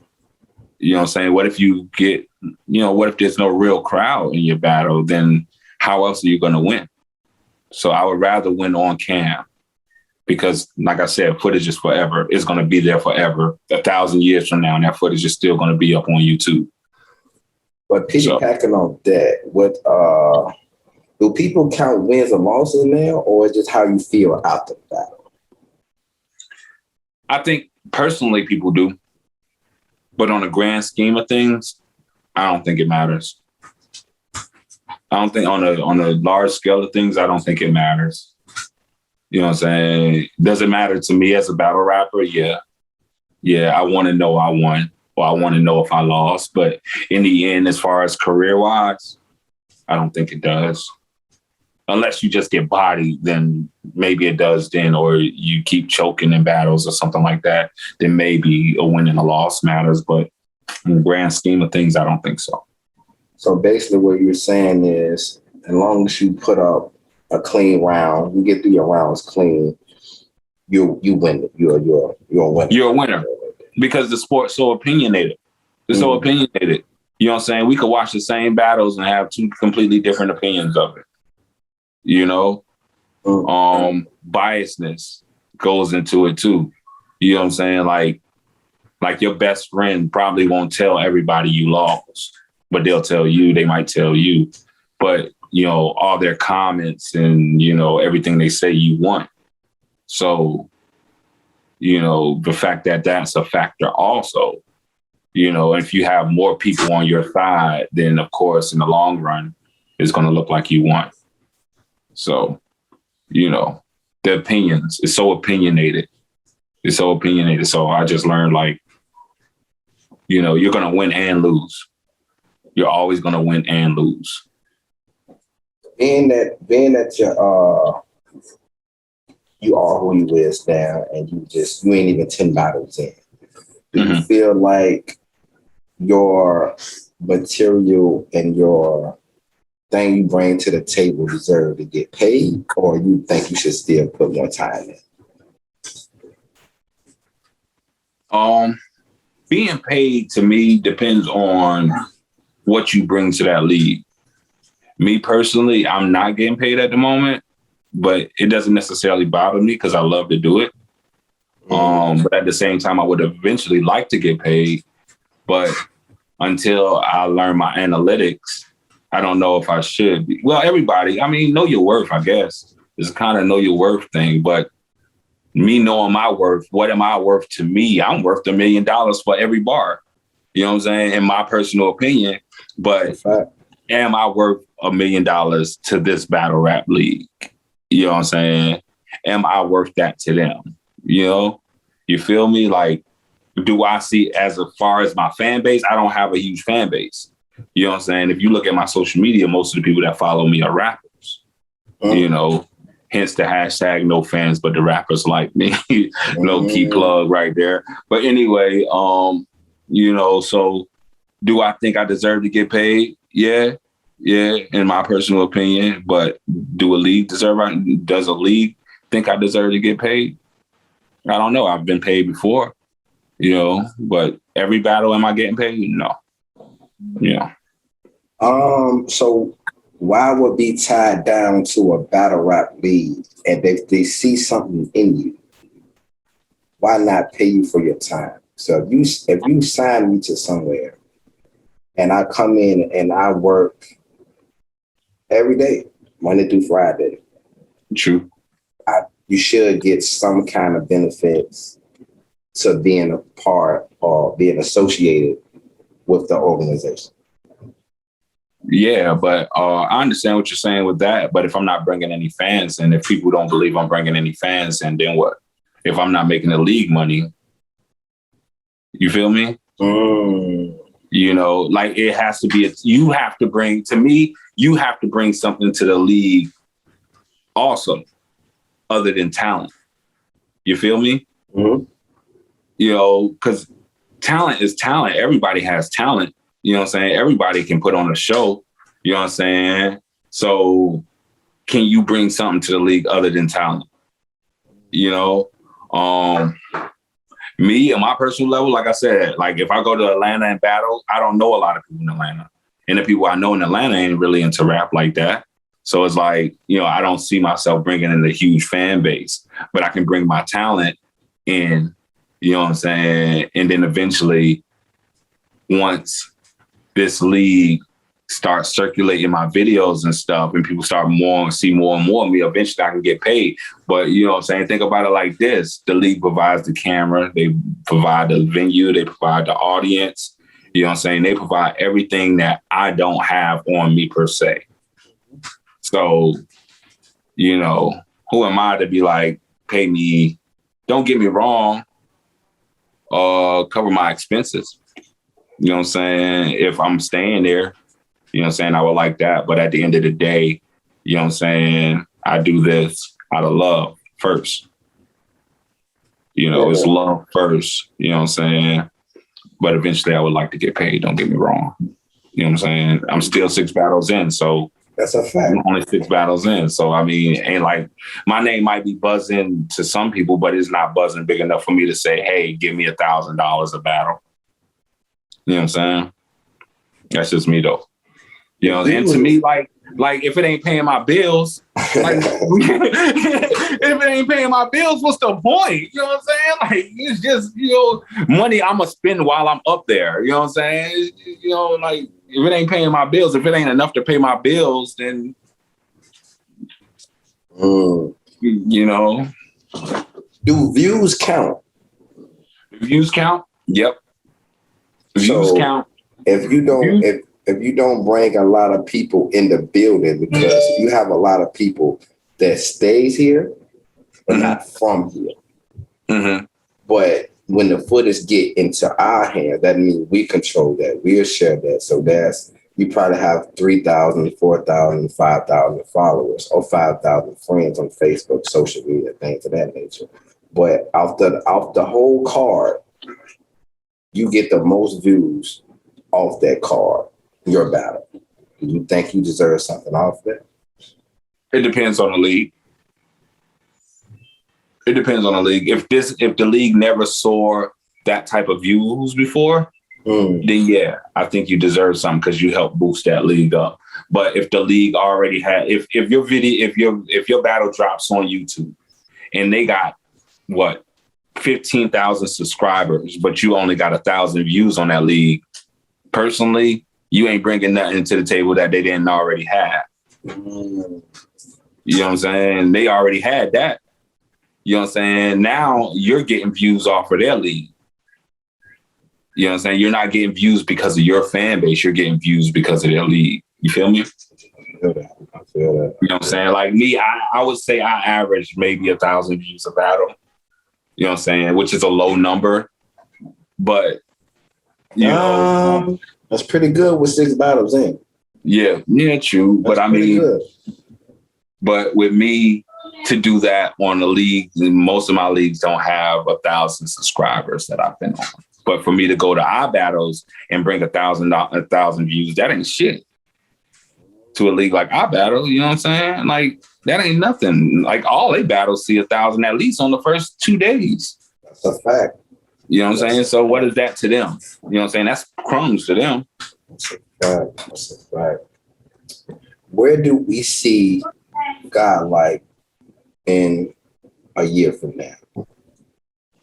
know what I'm saying? What if you get, what if there's no real crowd in your battle? Then how else are you going to win? So I would rather win on cam because, like I said, footage is forever. It's going to be there forever. 1,000 years from now, and that footage is still going to be up on YouTube. But piggybacking on that, what do people count wins and losses now, or is just how you feel after the battle? I think personally people do. But on the grand scheme of things, I don't think it matters. I don't think on a large scale of things, I don't think it matters. You know what I'm saying? Does it matter to me as a battle rapper? Yeah. Yeah, I want to know I won, or I want to know if I lost. But in the end, as far as career-wise, I don't think it does. Unless you just get bodied, then maybe it does then, or you keep choking in battles or something like that, then maybe a win and a loss matters. But in the grand scheme of things, I don't think so. So basically what you're saying is, as long as you put up a clean round, you get through your rounds clean, you win it. You're a winner. You're a winner because the sport's so opinionated. It's so opinionated. You know what I'm saying? We could watch the same battles and have two completely different opinions of it. Biasness goes into it too. You know what I'm saying? Like your best friend probably won't tell everybody you lost, but they'll tell you, they might tell you, but all their comments and, everything they say you won. So, the fact that that's a factor also, if you have more people on your side, then of course, in the long run, it's going to look like you won. So, the opinions, it's so opinionated. It's so opinionated. So I just learned you're going to win and lose. You're always going to win and lose. Being that you are who you is now and you ain't even 10 battles in. Do you feel like your material and your thing you bring to the table deserve to get paid, or you think you should still put more time in? Being paid to me depends on what you bring to that league. Me personally, I'm not getting paid at the moment, but it doesn't necessarily bother me because I love to do it. But at the same time, I would eventually like to get paid. But until I learn my analytics, I don't know if I should be. Well, everybody, know your worth, I guess. It's kind of know your worth thing. But me knowing my worth, what am I worth to me? I'm worth $1 million for every bar. You know what I'm saying? In my personal opinion. But am I worth $1 million to this battle rap league? You know what I'm saying? Am I worth that to them? You feel me? Like, do I see as far as my fan base? I don't have a huge fan base. You know what I'm saying? If you look at my social media, most of the people that follow me are rappers. Hence the hashtag no fans, but the rappers like me. No key plug right there. But anyway, so do I think I deserve to get paid? Yeah, in my personal opinion. But does a league think I deserve to get paid? I don't know. I've been paid before, but every battle, am I getting paid? No. Yeah. So why would be tied down to a battle rap league, and if they see something in you, why not pay you for your time? So if you sign me to somewhere and I come in and I work every day, Monday through Friday, True. You should get some kind of benefits to being a part or being associated with the organization. Yeah, but I understand what you're saying with that. But if I'm not bringing any fans, and if people don't believe I'm bringing any fans, and then what? If I'm not making the league money, you feel me? Like it has to be. You have to bring something to the league, also, other than talent. You feel me? Mm-hmm. Because talent is talent. Everybody has talent. You know what I'm saying? Everybody can put on a show. You know what I'm saying? So can you bring something to the league other than talent? Me, on my personal level, like I said, like if I go to Atlanta and battle, I don't know a lot of people in Atlanta. And the people I know in Atlanta ain't really into rap like that. So it's like, I don't see myself bringing in a huge fan base, but I can bring my talent in, you know what I'm saying? And then eventually, once this league starts circulating my videos and stuff and people see more and more of me, eventually I can get paid. But you know what I'm saying? Think about it like this. The league provides the camera, they provide the venue, they provide the audience. You know what I'm saying? They provide everything that I don't have on me per se. So, who am I to be like, pay me? Don't get me wrong, cover my expenses. You know what I'm saying? If I'm staying there, you know what I'm saying? I would like that. But at the end of the day, you know what I'm saying? I do this out of love first. It's love first. You know what I'm saying? But eventually I would like to get paid. Don't get me wrong. You know what I'm saying? I'm still 6 battles in. So that's a fact. I'm only 6 battles in. So, I mean, ain't like my name might be buzzing to some people, but it's not buzzing big enough for me to say, hey, give me $1,000 a battle. You know what I'm saying? That's just me though. And to me, like if it ain't paying my bills, like if it ain't paying my bills, what's the point? You know what I'm saying? Like it's just, money I'ma spend while I'm up there. You know what I'm saying? Like if it ain't paying my bills, if it ain't enough to pay my bills, then do views count? Views count? Yep. Views count. If you don't bring a lot of people in the building, because you have a lot of people that stays here but not from here. Mm-hmm. But when the footage get into our hands, that means we control that. We'll share that. So you probably have 3,000, 4,000, 5,000 followers or 5,000 friends on Facebook, social media, things of that nature. But off the whole card, you get the most views off that card, your battle. Do you think you deserve something off that? It depends on the league. It depends on the league. If the league never saw that type of views before, then yeah, I think you deserve something because you helped boost that league up. But if the league already had, if your battle drops on YouTube and they got 15,000 subscribers, but you only got 1,000 views on that league, personally, you ain't bringing nothing to the table that they didn't already have. You know what I'm saying? They already had that. You know what I'm saying? Now you're getting views off of their league. You know what I'm saying? You're not getting views because of your fan base. You're getting views because of their league. You feel me? I feel that. You know what I'm saying? Like me, I would say I average maybe 1,000 views a battle. You know what I'm saying? Which is a low number. But, that's pretty good with 6 battles in. Yeah, true. That's but I mean, good. But with me to do that on the league, most of my leagues don't have 1,000 subscribers that I've been on. But for me to go to IBattles and bring 1,000 views, that ain't shit to a league like IBattle. You know what I'm saying? Like That ain't nothing. Like all they battles see 1,000 at least on the first 2 days. That's a fact. You know what I'm saying? So what is that to them? You know what I'm saying? That's crumbs to them. That's a fact. That's a fact. Where do we see GodLike in a year from now?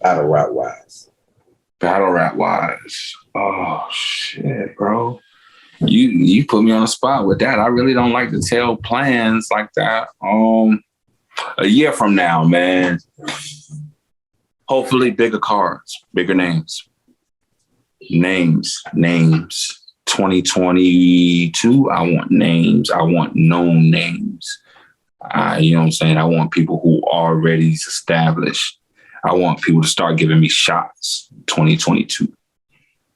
Battle rap wise. Battle rap wise. Oh shit, bro. You put me on the spot with that. I really don't like to tell plans like that. A year from now, man. Hopefully bigger cards, bigger names. Names. 2022, I want names. I want known names. You know what I'm saying? I want people who are already established. I want people to start giving me shots 2022.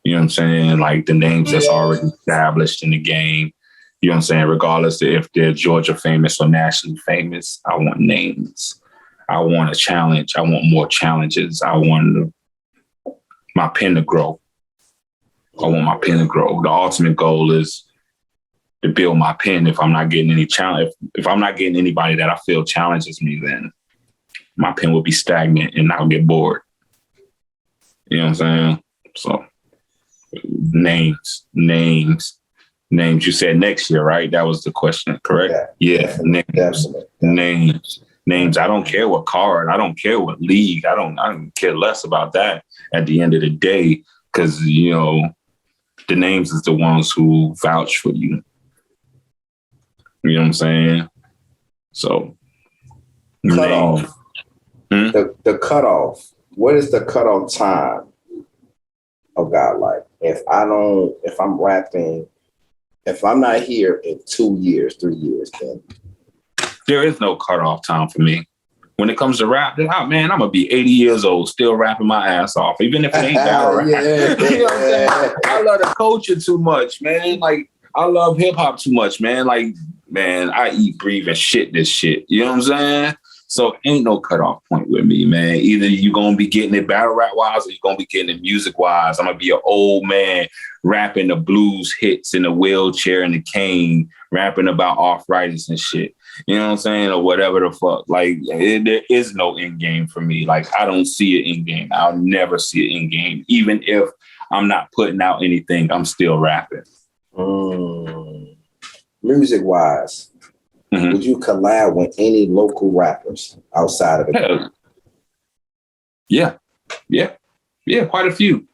You know what I'm saying? Like the names that's already established in the game. You know what I'm saying? Regardless of if they're Georgia famous or nationally famous, I want names. I want a challenge. I want more challenges. I want my pen to grow. I want my pen to grow. The ultimate goal is to build my pen. If I'm not getting any challenge, if I'm not getting anybody that I feel challenges me, then my pen will be stagnant and I'll get bored. You know what I'm saying? So names. You said next year, right? That was the question, correct? Yeah. Names. I don't care what card. I don't care what league. I don't care less about that at the end of the day, because, you know, the names is the ones who vouch for you. You know what I'm saying? So Cutoff. The cutoff. What is the cutoff time of GodLike? If I'm rapping, if I'm not here in 2 years, 3 years, then there is no cutoff time for me. When it comes to rap, man, I'm gonna be 80 years old still rapping my ass off, even if it ain't battle rap. You know what I'm saying? I love the culture too much, man. Like I love hip hop too much, man. Like, man, I eat, breathe, and shit this shit. You know what I'm saying? So ain't no cutoff point with me, man. Either you're gonna be getting it battle rap wise, or you're gonna be getting it music wise. I'm gonna be an old man rapping the blues hits in a wheelchair and a cane, rapping about arthritis and shit. You know what I'm saying? Or whatever the fuck. Like, there is no end game for me. Like, I don't see an end game. I'll never see an end game. Even if I'm not putting out anything, I'm still rapping. Music wise, would you collab with any local rappers outside of the Yeah, quite a few.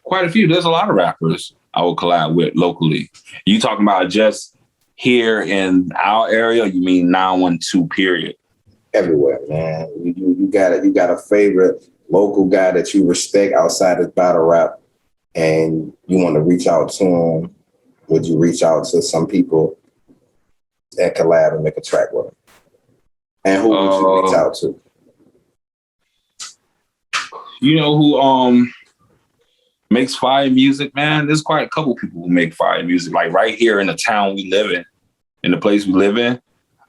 There's a lot of rappers I would collab with locally. You talking about just here in our area? You mean 912 period? Everywhere, man. You got a favorite local guy that you respect outside of battle rap, and you want to reach out to him. Would you reach out to some people that collab and make a track with them? And who would you reach out to? You know who makes fire music, man? There's quite a couple people who make fire music. Like right here in the town we live in the place we live in,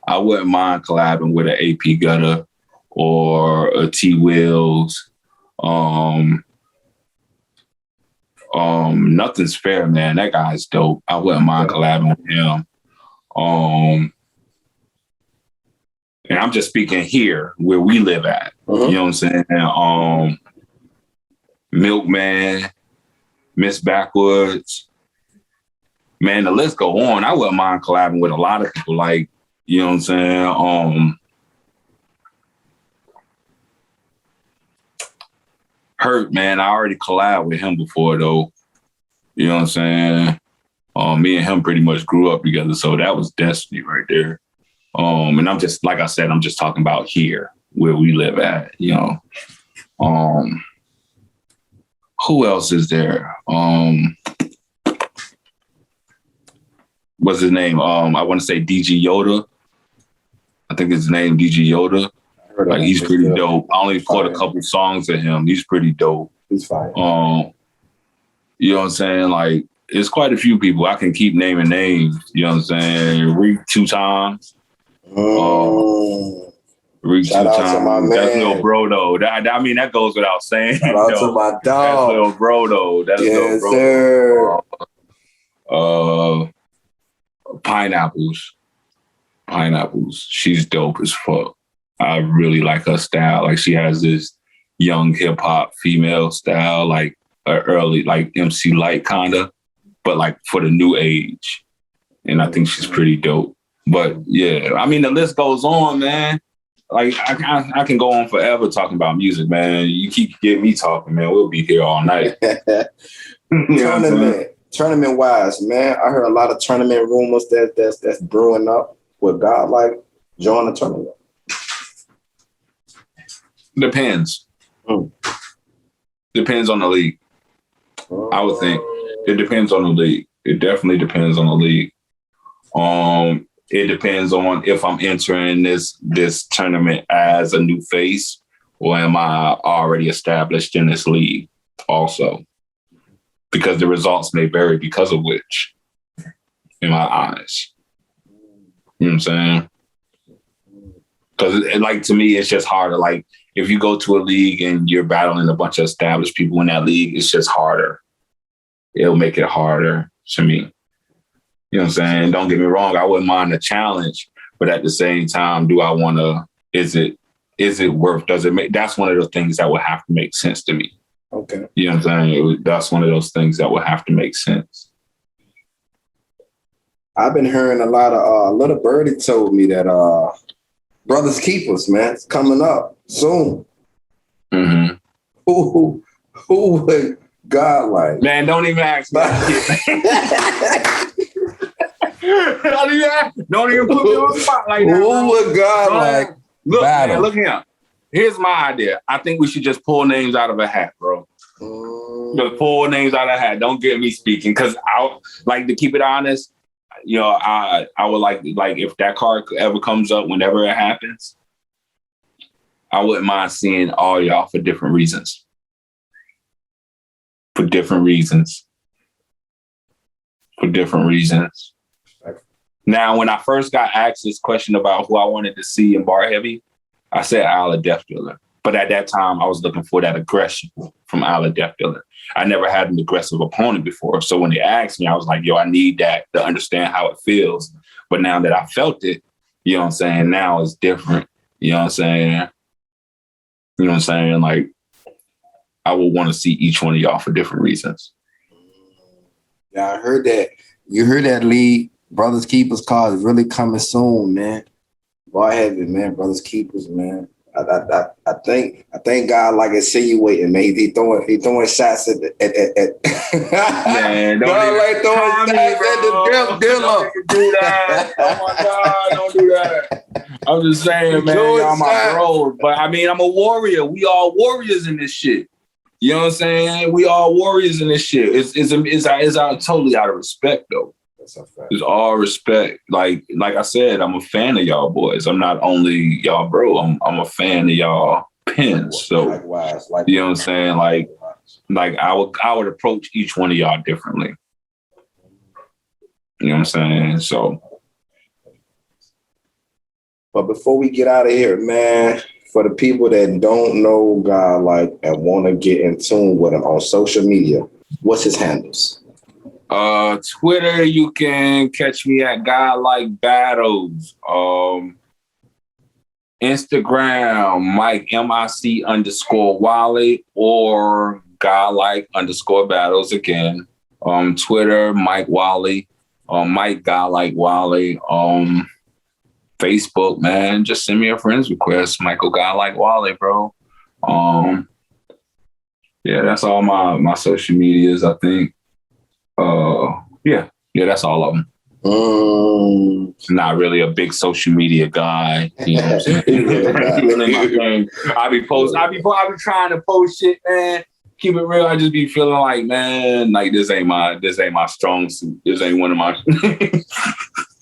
I wouldn't mind collabing with an AP Gutter or a T Wills. Nothing's fair, man. That guy's dope. I wouldn't mind collabing with him. And I'm just speaking here where we live at. You know what I'm saying? Milkman, Miss Backwoods. Man, the list go on. I wouldn't mind collabing with a lot of people, like, you know what I'm saying? Hurt, man. I already collabed with him before, though. You know what I'm saying? Me and him pretty much grew up together, so that was destiny right there. And I'm just, like I said, I'm just talking about here where we live at, you know. Who else is there? What's his name? I want to say DG Yoda. I think his name DG Yoda. Like, he's pretty dope. I only caught a couple songs of him. He's pretty dope. He's fine. You know what I'm saying? Like, it's quite a few people. I can keep naming names. You know what I'm saying? Reek 2 times. Reek 2 Shout out times. to my man. That's Lil Bro, though. I mean, that goes without saying. Shout out to my dog. That's Lil Bro, though. That's yes, Lil Bro. sir. Pineapples. Pineapples. She's dope as fuck. I really like her style. Like she has this young hip hop female style, like early, like MC Light kinda, but like for the new age. And I think she's pretty dope. But yeah, I mean the list goes on, man. Like I can go on forever talking about music, man. You keep getting me talking, man. We'll be here all night. Tournament wise, man. I heard a lot of tournament rumors that's brewing up with GodLike join the tournament. Depends. Depends on the league. I would think it depends on the league. It definitely depends on the league. It depends on if I'm entering this tournament as a new face or am I already established in this league also. Because the results may vary because of which, in my eyes. You know what I'm saying? Because like to me, it's just harder. Like if you go to a league and you're battling a bunch of established people in that league, it's just harder. It'll make it harder to me. You know what I'm saying? Don't get me wrong. I wouldn't mind a challenge, but at the same time, do I want to, is it worth, does it make, that's one of those things that would have to make sense to me. Okay. You know what I'm saying? That's one of those things that would have to make sense. I've been hearing a lot of, Little Birdie told me that Brothers Keepers, man, it's coming up soon. Mm-hmm. Who would GodLike? Man, don't even ask me. Don't even put me on the spot like that. Who would GodLike look, battle? Man, look here. Here's my idea. I think we should just pull names out of a hat, bro. Just pull names out of a hat. Don't get me speaking, because I like to keep it honest. You know, I would like if that card ever comes up, whenever it happens, I wouldn't mind seeing all y'all for different reasons. For different reasons. Now, when I first got asked this question about who I wanted to see in Barheavy, I said Isla Death Dealer. But at that time, I was looking for that aggression from Isla Death Dealer. I never had an aggressive opponent before. So when they asked me, I was like, yo, I need that to understand how it feels. But now that I felt it, you know what I'm saying? Now it's different. You know what I'm saying? You know what I'm saying? Like, I would want to see each one of y'all for different reasons. Yeah, I heard that. You heard that, Lee. Brothers Keepers card is really coming soon, man. Barheavy, man. Brothers Keepers, man. I think GodLike insinuating, man. He throwing shots at Man, GodLike throwing shots at the Death Dealer. Don't do that. Oh my God, don't do that. I'm just saying, man, y'all my bros. But I mean, I'm a warrior. We all warriors in this shit. You know what I'm saying? We all warriors in this shit. It's totally out of respect, though. That's a fact. It's all respect. Like I said, I'm a fan of y'all boys. I'm not only y'all bro. I'm a fan of y'all pins. So likewise. You know what I'm saying? Like I would approach each one of y'all differently. You know what I'm saying? So. But before we get out of here, man, for the people that don't know GodLike and want to get in tune with him on social media, what's his handles? Twitter, you can catch me at GodLike Battles. Instagram, Mike MIC_Wally or GodLike _Battles again. Twitter, Mike Wally. Mike GodLike Wally. Facebook, man, just send me a friend's request. Michael GodLike Wally, bro. Yeah, that's all my social medias, I think. Yeah, that's all of them. Not really a big social media guy. You know what I'm saying? Really my thing. I be trying to post shit, man. Keep it real. I just be feeling like, man, like this ain't my strong suit. This ain't one of my.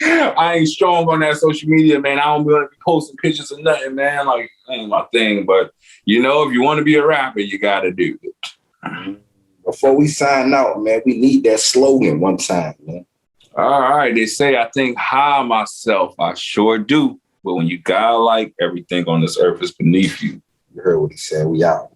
I ain't strong on that social media, man. I don't be posting pictures of nothing, man. Like, that ain't my thing. But you know, if you want to be a rapper, you gotta do it. Before we sign out, man, we need that slogan one time, man. All right. They say I think high myself. I sure do. But when you GodLike, everything on this earth is beneath you. You heard what he said. We out.